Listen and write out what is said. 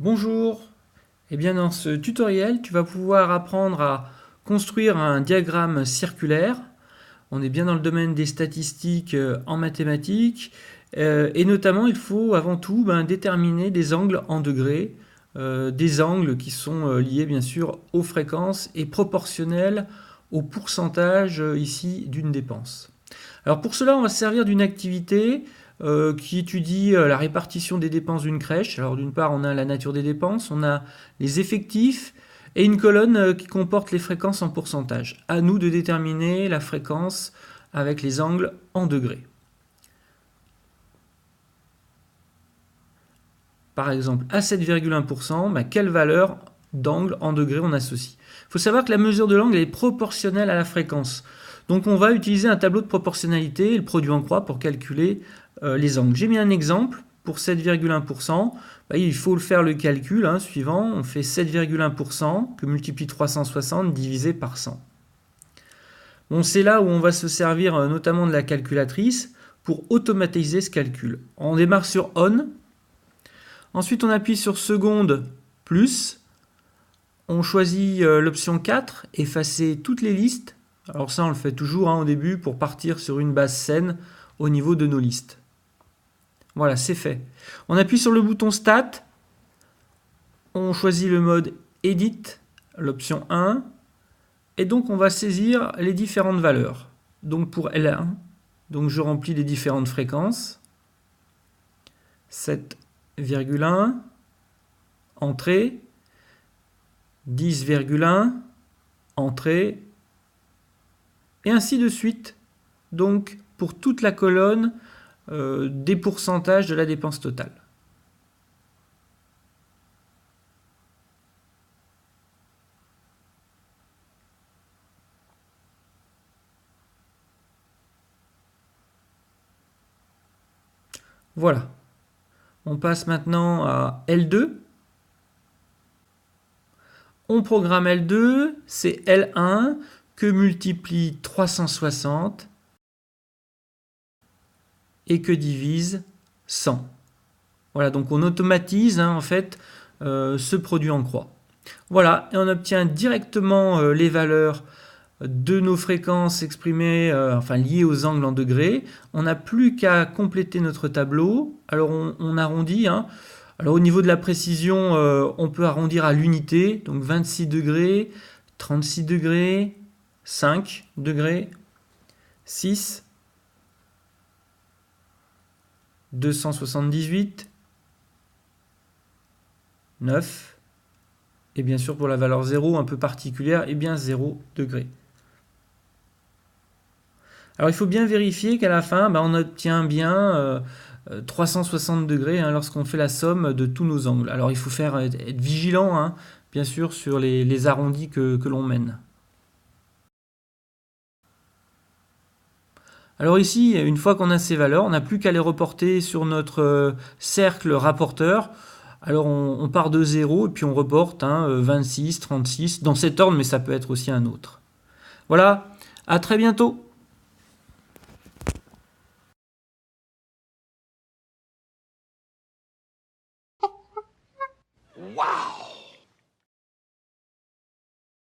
Bonjour, eh bien dans ce tutoriel, tu vas pouvoir apprendre à construire un diagramme circulaire. On est bien dans le domaine des statistiques en mathématiques. Et notamment, il faut avant tout déterminer des angles en degrés, des angles qui sont liés bien sûr aux fréquences et proportionnels au pourcentage ici d'une dépense. Alors pour cela, on va se servir d'une activité qui étudie la répartition des dépenses d'une crèche. Alors d'une part, on a la nature des dépenses, on a les effectifs et une colonne qui comporte les fréquences en pourcentage. À nous de déterminer la fréquence avec les angles en degrés. Par exemple, à 7,1%, quelle valeur d'angle en degrés on associe? Il faut savoir que la mesure de l'angle est proportionnelle à la fréquence. Donc on va utiliser un tableau de proportionnalité et le produit en croix pour calculer les angles. J'ai mis un exemple pour 7,1%. Il faut faire le calcul suivant. On fait 7,1% que multiplie 360 divisé par 100. Bon, c'est là où on va se servir notamment de la calculatrice pour automatiser ce calcul. On démarre sur On. Ensuite, on appuie sur seconde plus. On choisit l'option 4, effacer toutes les listes. Alors ça, on le fait toujours au début pour partir sur une base saine au niveau de nos listes. Voilà, c'est fait. On appuie sur le bouton Stat. On choisit le mode Edit, l'option 1. Et donc, on va saisir les différentes valeurs. Donc, pour L1, donc je remplis les différentes fréquences. 7,1, entrée. 10,1, entrée, et ainsi de suite. Donc, pour toute la colonne des pourcentages de la dépense totale. Voilà. On passe maintenant à L2. On programme L2, c'est L1 que multiplie 360 et que divise 100. Voilà, donc on automatise en fait ce produit en croix. Voilà, et on obtient directement les valeurs de nos fréquences exprimées, liées aux angles en degrés. On n'a plus qu'à compléter notre tableau. Alors on arrondit. Alors au niveau de la précision, on peut arrondir à l'unité, donc 26 degrés, 36 degrés, 5 degrés, 6, 278, 9, et bien sûr pour la valeur 0 un peu particulière, 0 degrés. Alors il faut bien vérifier qu'à la fin, on obtient bien 360 degrés lorsqu'on fait la somme de tous nos angles. Alors il faut être vigilant, bien sûr, sur les arrondis que l'on mène. Alors ici, une fois qu'on a ces valeurs, on n'a plus qu'à les reporter sur notre cercle rapporteur. Alors on part de 0 et puis on reporte 26, 36, dans cet ordre, mais ça peut être aussi un autre. Voilà, à très bientôt!